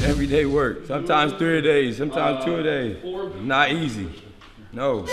everyday work. Sometimes 3 a day, sometimes 2 a day. Not easy. No.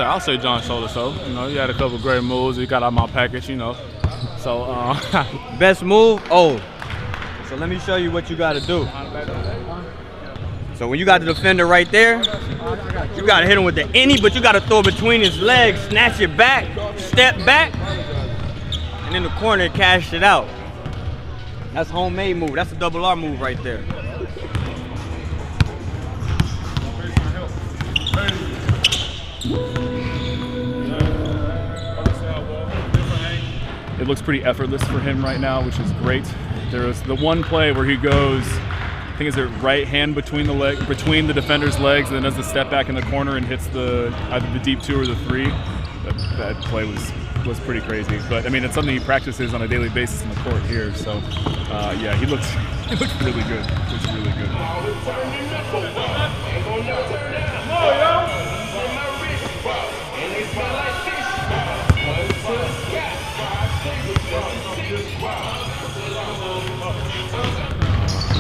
I'll say John showed us so. You know, he had a couple great moves. He got out my package, you know. So, best move? Oh. So let me show you what you got to do. So when you got the defender right there, you got to hit him with the innie, but you got to throw it between his legs, snatch it back, step back, and in the corner, cash it out. That's a homemade move. That's a double R move right there. It looks pretty effortless for him right now, which is great. There was the one play where he goes, I think it's a right hand between the defender's legs, and then does the step back in the corner and hits either the deep 2 or the 3. That play was pretty crazy. But I mean, it's something he practices on a daily basis in the court here. So yeah, he looks really good. Looks really good.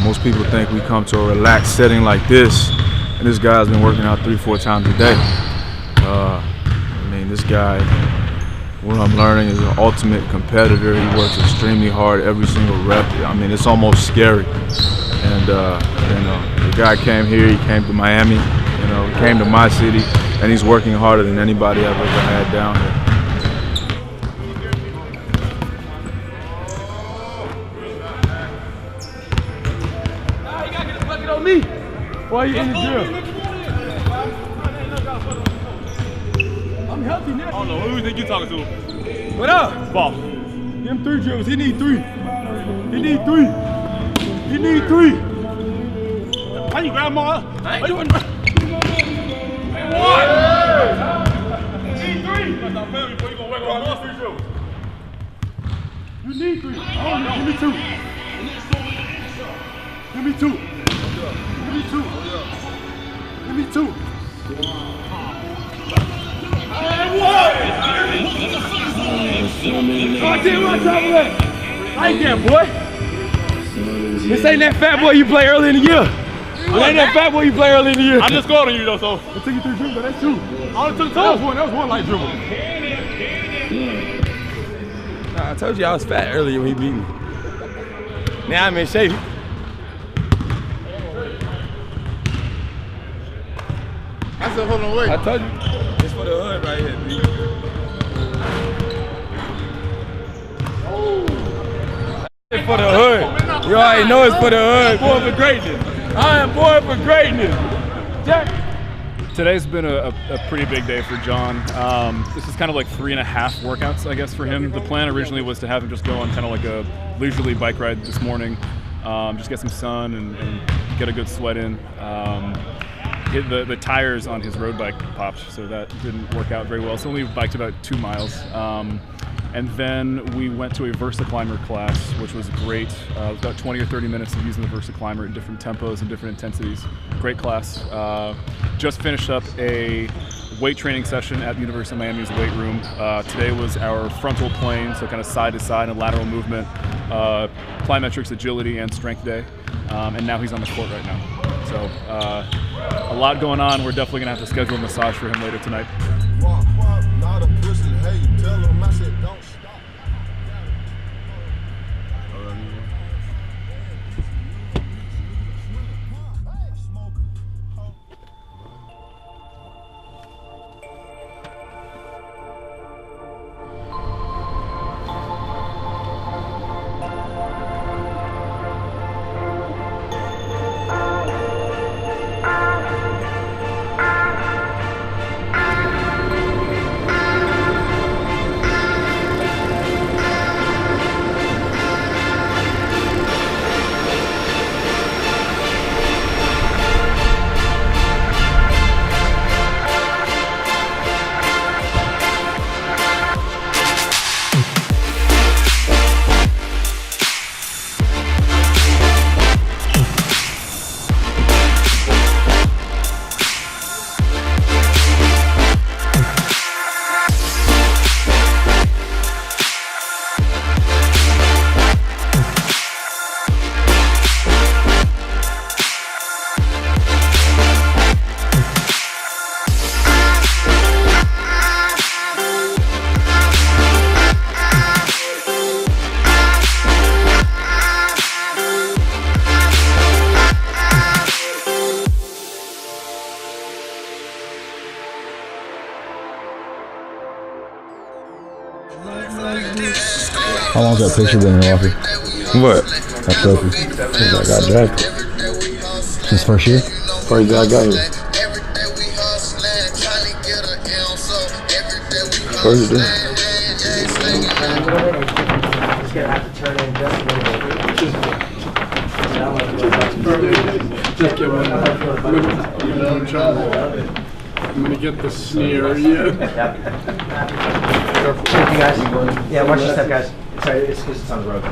Most people think we come to a relaxed setting like this, and this guy's been working out 3-4 times a day. I mean, this guy, what I'm learning, is an ultimate competitor. He works extremely hard every single rep. I mean, it's almost scary. And you know, the guy came here, he came to Miami, you know, he came to my city, and he's working harder than anybody I've ever had down here. Me. Why you in the drill? I'm healthy now. I don't know. Who do you think you're talking to? What up? Ball. Give him 3 dribbles. He need 3. He need 3. He need 3. How you grab him on? I ain't doing What? You need 3. Oh, no. Give me 2. Give me 2. Give me 2. Give me 2. I did what I tried to like that, boy. This ain't that fat boy you play early in the year. It ain't that fat boy you play early in the year. I just scored on you though, so. I took you 3 dribbles, but that's 2. I only took 2. That was one light dribble. Nah, I told you I was fat earlier when he beat me. Now I'm in shape. I said, hold on, wait. I told you. It's for the hood right here, B. It's for the hood. You already know it's for the hood. Born for greatness. I am born for greatness. Jack. Today's been a pretty big day for John. This is kind of like 3.5 workouts, I guess, for him. The plan originally was to have him just go on kind of like a leisurely bike ride this morning, just get some sun and get a good sweat in. The tires on his road bike popped, so that didn't work out very well. So we biked about 2 miles. And then we went to a Versa Climber class, which was great. It was about 20 or 30 minutes of using the Versa Climber at different tempos and different intensities. Great class. Just finished up a weight training session at the University of Miami's weight room. Today was our frontal plane, so kind of side to side and lateral movement, plyometrics, agility, and strength day. And now he's on the court right now. So a lot going on. We're definitely gonna have to schedule a massage for him later tonight. Not a pussy, hey, tell him I said don't stop. How long's that picture been in the office? What? That trophy. Since I got drafted. Since first year? First day I got here. First day. Just gonna have to turn in just a little bit. Just get one. I'm gonna get the sneer, yeah. Thank you guys. Yeah, watch your step, guys. Sorry, it's because it's on the road.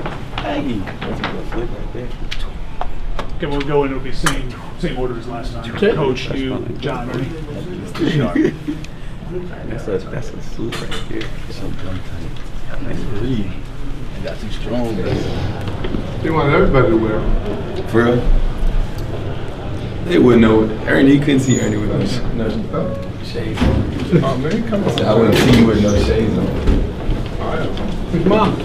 Okay, we'll go in. It'll be same order as last time. Coach, you, John, ready? That's a sleep right there. Nice breathe. Got too strong, bro. They want everybody to wear them. For real? They wouldn't know. Ernie, you couldn't see Ernie with no shades on. Oh, man, come on. I wouldn't see you with no shades on. Where's Mom?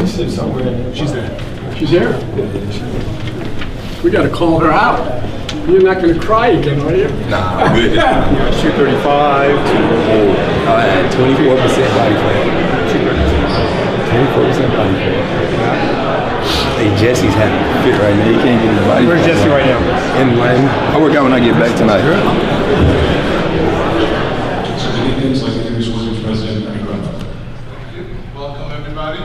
She's somewhere in there. She's there. She's here? We gotta call her out. You're not gonna cry again, are you? Nah, I'm good. 235. I had 24% body fat. 24% body fat. Hey, Jesse's having a fit right now. He can't get his body. Where's fat Jesse right now? In Miami. I work out when I get back tonight. Welcome, everybody.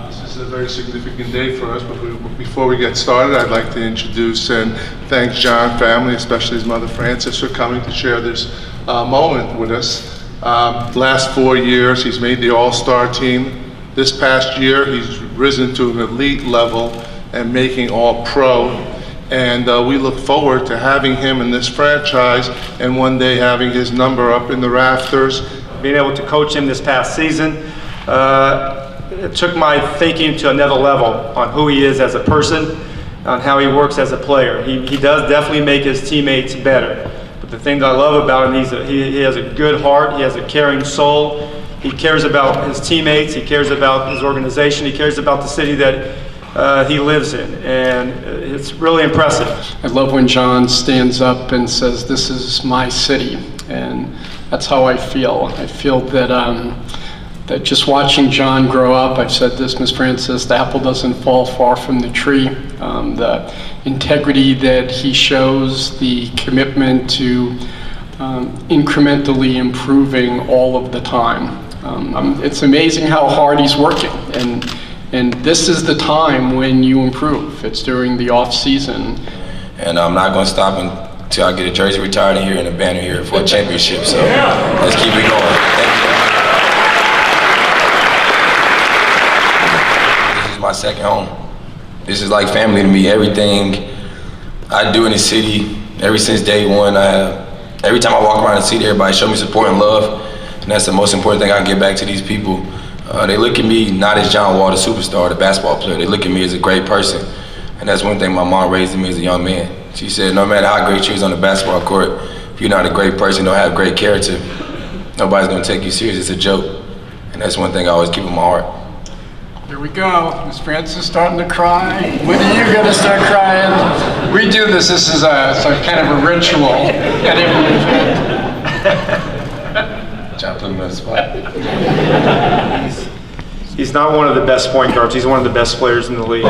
This is a very significant day for us, but before we get started, I'd like to introduce and thank John family, especially his mother Frances, for coming to share this moment with us. Last 4 years, he's made the All-Star team. This past year, he's risen to an elite level and making All-Pro. And we look forward to having him in this franchise and one day having his number up in the rafters. Being able to coach him this past season, it took my thinking to another level on who he is as a person, on how he works as a player. He does definitely make his teammates better. But the thing that I love about him, he has a good heart, he has a caring soul, he cares about his teammates, he cares about his organization, he cares about the city that he lives in, and it's really impressive. I love when John stands up and says, "This is my city," and that's how I feel. I feel that that just watching John grow up, I've said this, Ms. Francis, the apple doesn't fall far from the tree. The integrity that he shows, the commitment to incrementally improving all of the time. It's amazing how hard he's working, and this is the time when you improve. It's during the off season. And I'm not going to stop until I get a jersey retired in here and a banner here for a championship. So let's keep it going. Thank you. This is my second home. This is like family to me. Everything I do in the city, ever since day one, every time I walk around the city, everybody show me support and love. And that's the most important thing I can give back to these people. They look at me not as John Wall, the superstar, the basketball player. They look at me as a great person. And that's one thing my mom raised me as a young man. She said, no matter how great you is on the basketball court, if you're not a great person, don't have great character, nobody's gonna take you serious. It's a joke. And that's one thing I always keep in my heart. Here we go. Ms. Francis starting to cry. When are you gonna start crying? We do this. This is a kind of a ritual at every event. John put me on the spot. He's not one of the best point guards, he's one of the best players in the league.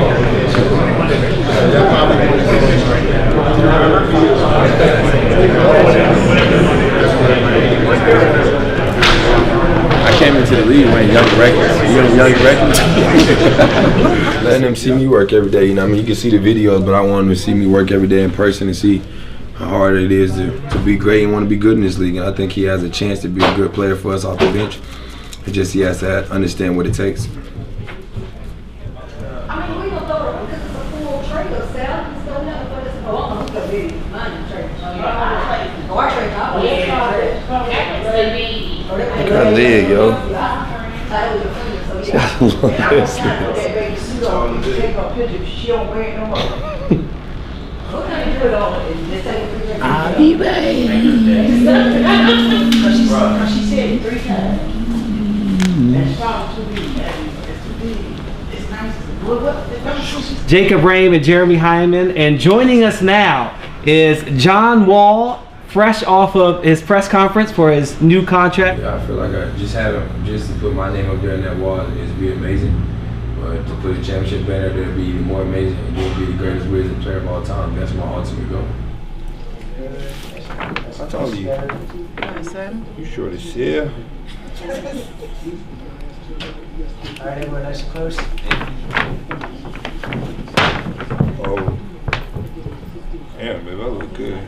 I came into the league wearing Young Records. You know Young Records? Letting them see me work every day, you know what I mean? You can see the videos, but I want them to see me work every day in person and see how hard it is to be great and want to be good in this league. And I think he has a chance to be a good player for us off the bench. It's just he has to understand what it takes. I mean, we don't throw it because it's a full trailer sale. So we never throw this. Oh, I'm going to be money trailer. Oh, our trailer. Look at her leg, yo. She got a long ass leg. I'll be back. She said it 3 times. Jacob Rame and Jeremy Hyman, and joining us now is John Wall fresh off of his press conference for his new contract. Yeah, I feel like I just had him, just to put my name up there in that wall is be amazing. But to put a championship banner there would be even more amazing and then be the greatest Wizard player of all time. That's my ultimate goal. I told you. You short as hell. All right, everyone, nice and close. Oh. Damn, baby, I look good.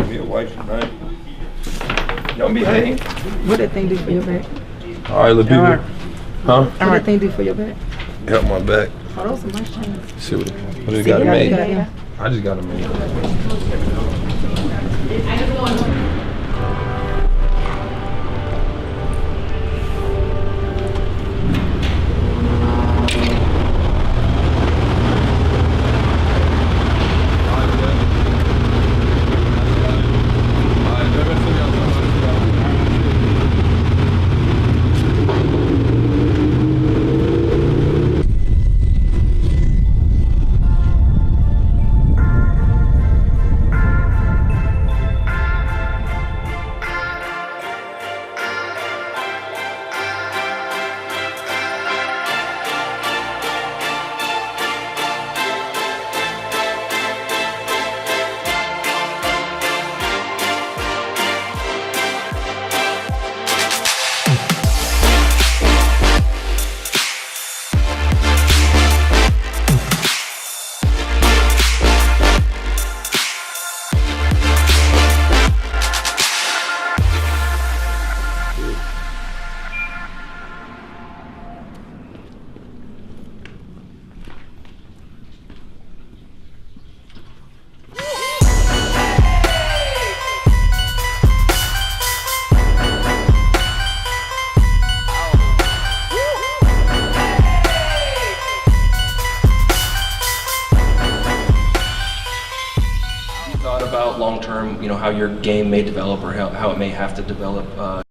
Be a wife tonight. Don't behave. What that thing do for your back? All right, little people. Huh? What that thing do for your back? Help my back. Oh, those are nice chains. See what it got to make. Yeah. I just got to make. Thought about long term, how your game may develop or how it may have to develop